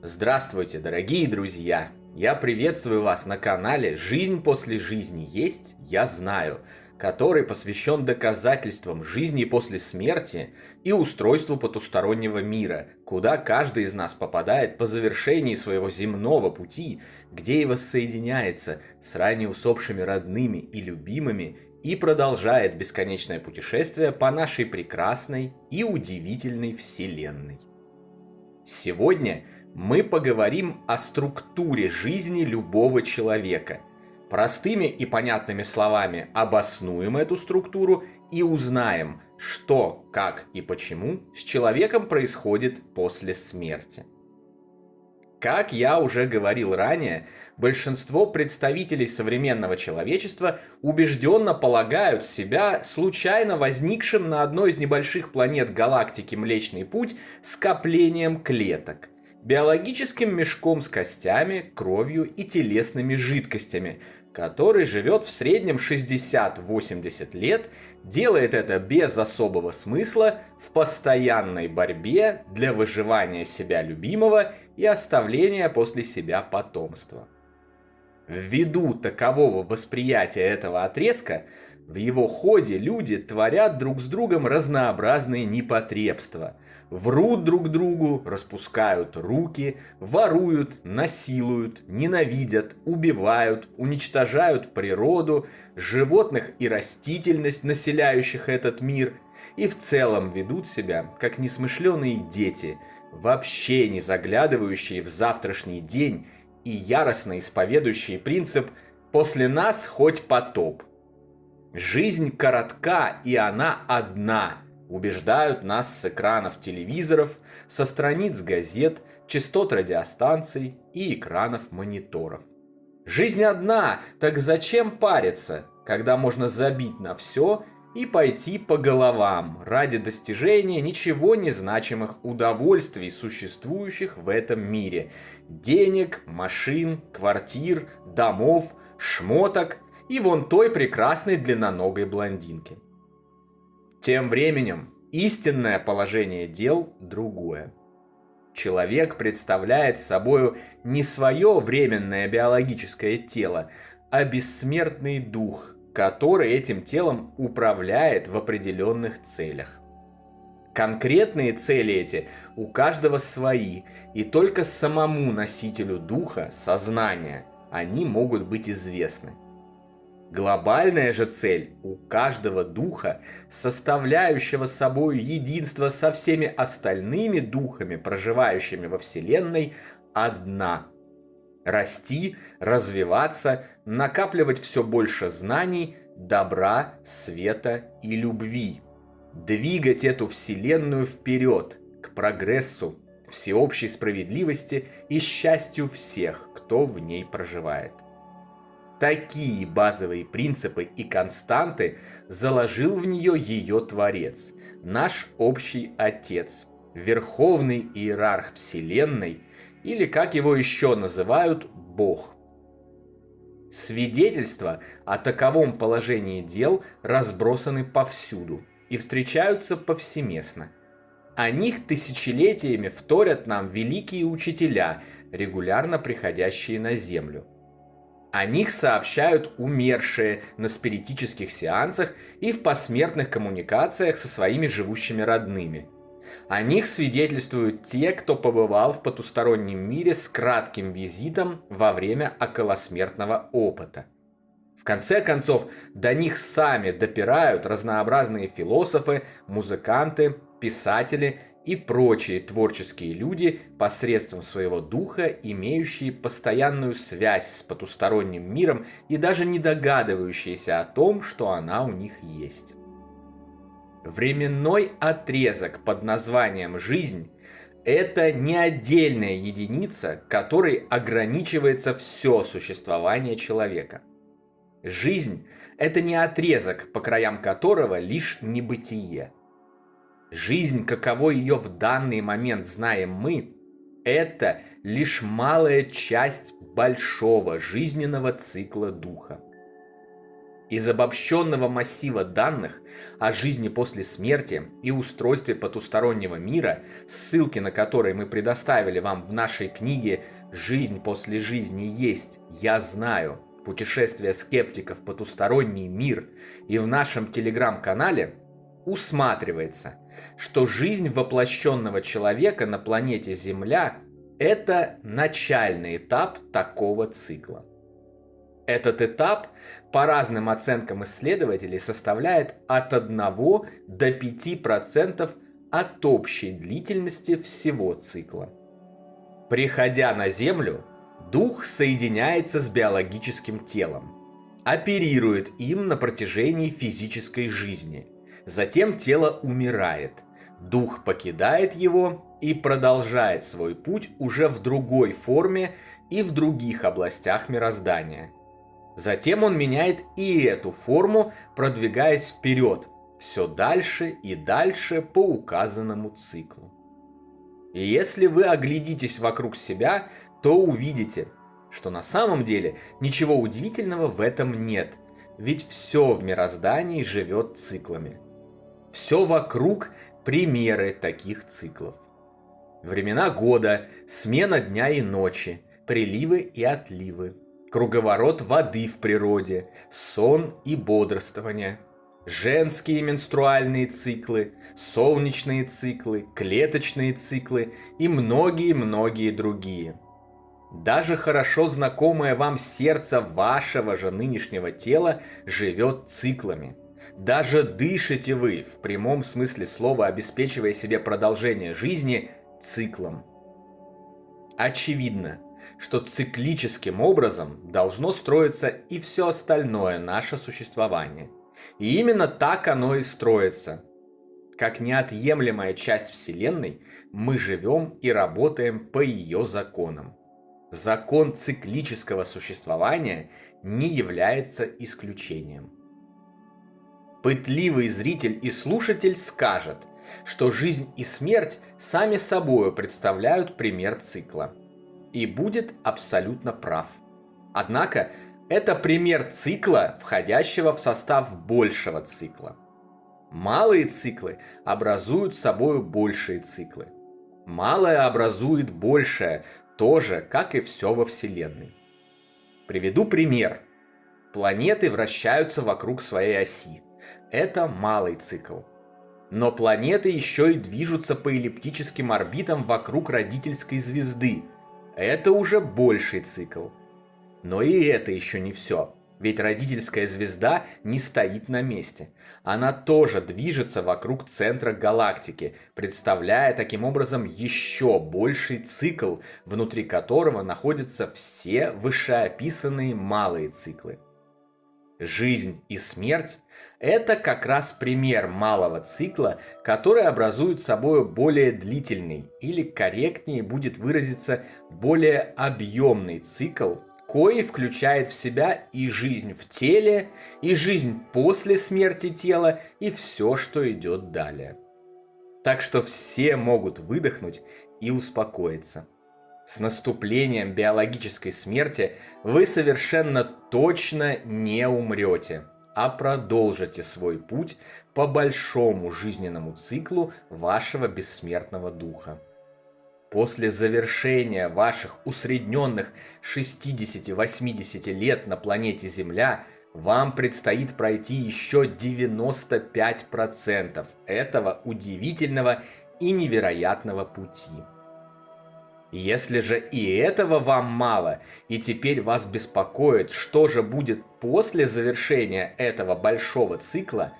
Здравствуйте, дорогие друзья! Я приветствую вас на канале «Жизнь после жизни есть, я знаю», который посвящен доказательствам жизни после смерти и устройству потустороннего мира, куда каждый из нас попадает по завершении своего земного пути, где и воссоединяется с ранее усопшими родными и любимыми и продолжает бесконечное путешествие по нашей прекрасной и удивительной Вселенной. Сегодня мы поговорим о структуре жизни любого человека. Простыми и понятными словами обоснуем эту структуру и узнаем, что, как и почему с человеком происходит после смерти. Как я уже говорил ранее, большинство представителей современного человечества убежденно полагают себя случайно возникшим на одной из небольших планет галактики Млечный Путь скоплением клеток, биологическим мешком с костями, кровью и телесными жидкостями, который живет в среднем 60-80 лет, делает это без особого смысла, в постоянной борьбе для выживания себя любимого и оставления после себя потомства. Ввиду такового восприятия этого отрезка, в его ходе люди творят друг с другом разнообразные непотребства. Врут друг другу, распускают руки, воруют, насилуют, ненавидят, убивают, уничтожают природу, животных и растительность, населяющих этот мир, и в целом ведут себя как несмышленые дети, вообще не заглядывающие в завтрашний день и яростно исповедующие принцип «после нас хоть потоп». Жизнь коротка, и она одна, убеждают нас с экранов телевизоров, со страниц газет, частот радиостанций и экранов мониторов. Жизнь одна, так зачем париться, когда можно забить на все и пойти по головам ради достижения ничего не значимых удовольствий, существующих в этом мире: денег, машин, квартир, домов, шмоток и вон той прекрасной длинноногой блондинки. Тем временем истинное положение дел другое. Человек представляет собою не свое временное биологическое тело, а бессмертный дух, который этим телом управляет в определенных целях. Конкретные цели эти у каждого свои, и только самому носителю духа, сознания, они могут быть известны. Глобальная же цель у каждого духа, составляющего собой единство со всеми остальными духами, проживающими во Вселенной, одна: расти, развиваться, накапливать все больше знаний, добра, света и любви, двигать эту Вселенную вперед, к прогрессу, всеобщей справедливости и счастью всех, кто в ней проживает. Такие базовые принципы и константы заложил в нее ее Творец, наш общий Отец, Верховный Иерарх Вселенной, или, как его еще называют, Бог. Свидетельства о таковом положении дел разбросаны повсюду и встречаются повсеместно. О них тысячелетиями вторят нам великие учителя, регулярно приходящие на Землю. О них сообщают умершие на спиритических сеансах и в посмертных коммуникациях со своими живущими родными. О них свидетельствуют те, кто побывал в потустороннем мире с кратким визитом во время околосмертного опыта. В конце концов, до них сами допирают разнообразные философы, музыканты, писатели и прочие творческие люди посредством своего духа, имеющие постоянную связь с потусторонним миром и даже не догадывающиеся о том, что она у них есть. Временной отрезок под названием «жизнь» — это не отдельная единица, которой ограничивается все существование человека. Жизнь — это не отрезок, по краям которого лишь небытие. Жизнь, каковой ее в данный момент знаем мы, это лишь малая часть большого жизненного цикла духа. Из обобщенного массива данных о жизни после смерти и устройстве потустороннего мира, ссылки на которые мы предоставили вам в нашей книге «Жизнь после жизни есть, я знаю. Путешествие скептиков в потусторонний мир» и в нашем телеграм-канале, усматривается, что жизнь воплощенного человека на планете Земля – это начальный этап такого цикла. Этот этап, по разным оценкам исследователей, составляет от 1 до 5% от общей длительности всего цикла. Приходя на Землю, дух соединяется с биологическим телом, оперирует им на протяжении физической жизни. Затем тело умирает, дух покидает его и продолжает свой путь уже в другой форме и в других областях мироздания. Затем он меняет и эту форму, продвигаясь вперед, все дальше и дальше по указанному циклу. И если вы оглядитесь вокруг себя, то увидите, что на самом деле ничего удивительного в этом нет, ведь все в мироздании живет циклами. Все вокруг примеры таких циклов. Времена года, смена дня и ночи, приливы и отливы, круговорот воды в природе, сон и бодрствование, женские менструальные циклы, солнечные циклы, клеточные циклы и многие-многие другие. Даже хорошо знакомое вам сердце вашего же нынешнего тела живет циклами. Даже дышите вы, в прямом смысле слова, обеспечивая себе продолжение жизни, циклом. Очевидно, что циклическим образом должно строиться и все остальное наше существование. И именно так оно и строится. Как неотъемлемая часть Вселенной, мы живем и работаем по ее законам. Закон циклического существования не является исключением. Пытливый зритель и слушатель скажет, что жизнь и смерть сами собой представляют пример цикла. И будет абсолютно прав. Однако, это пример цикла, входящего в состав большего цикла. Малые циклы образуют собой большие циклы. Малое образует большее, тоже, как и все во Вселенной. Приведу пример. Планеты вращаются вокруг своей оси. Это малый цикл. Но планеты еще и движутся по эллиптическим орбитам вокруг родительской звезды. Это уже больший цикл. Но и это еще не все. Ведь родительская звезда не стоит на месте. Она тоже движется вокруг центра галактики, представляя таким образом еще больший цикл, внутри которого находятся все вышеописанные малые циклы. Жизнь и смерть – это как раз пример малого цикла, который образует собой более длительный, или корректнее будет выразиться, более объемный цикл, кои включает в себя и жизнь в теле, и жизнь после смерти тела, и все, что идет далее. Так что все могут выдохнуть и успокоиться. С наступлением биологической смерти вы совершенно точно не умрете, а продолжите свой путь по большому жизненному циклу вашего бессмертного духа. После завершения ваших усредненных 60-80 лет на планете Земля вам предстоит пройти еще 95% этого удивительного и невероятного пути. Если же и этого вам мало, и теперь вас беспокоит, что же будет после завершения этого большого цикла,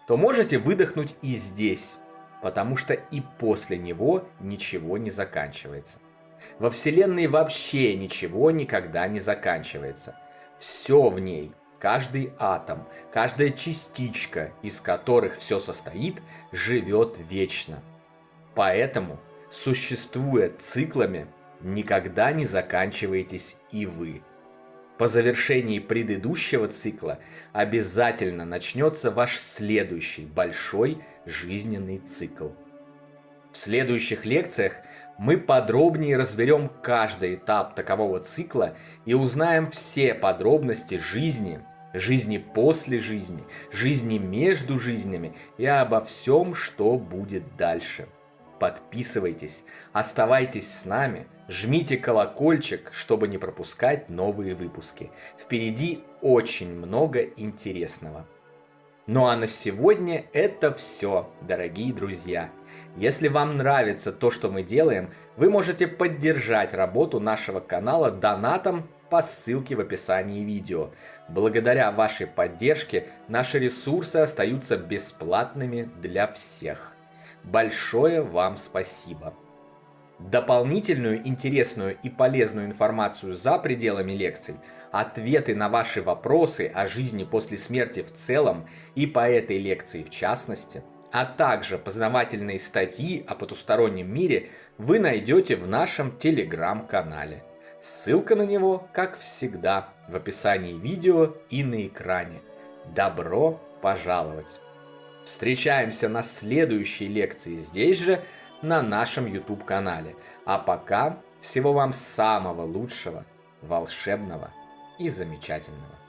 то можете выдохнуть и здесь, потому что и после него ничего не заканчивается. Во Вселенной вообще ничего никогда не заканчивается. Все в ней, каждый атом, каждая частичка, из которых все состоит, живет вечно. Поэтому, существуя циклами, никогда не заканчиваетесь и вы. По завершении предыдущего цикла обязательно начнется ваш следующий большой жизненный цикл. В следующих лекциях мы подробнее разберем каждый этап такового цикла и узнаем все подробности жизни, жизни после жизни, жизни между жизнями и обо всем, что будет дальше. Подписывайтесь, оставайтесь с нами, жмите колокольчик, чтобы не пропускать новые выпуски. Впереди очень много интересного. Ну а на сегодня это все, дорогие друзья. Если вам нравится то, что мы делаем, вы можете поддержать работу нашего канала донатом по ссылке в описании видео. Благодаря вашей поддержке наши ресурсы остаются бесплатными для всех. Большое вам спасибо! Дополнительную интересную и полезную информацию за пределами лекций, ответы на ваши вопросы о жизни после смерти в целом и по этой лекции в частности, а также познавательные статьи о потустороннем мире вы найдете в нашем телеграм-канале. Ссылка на него, как всегда, в описании видео и на экране. Добро пожаловать! Встречаемся на следующей лекции здесь же, на нашем YouTube-канале. А пока всего вам самого лучшего, волшебного и замечательного.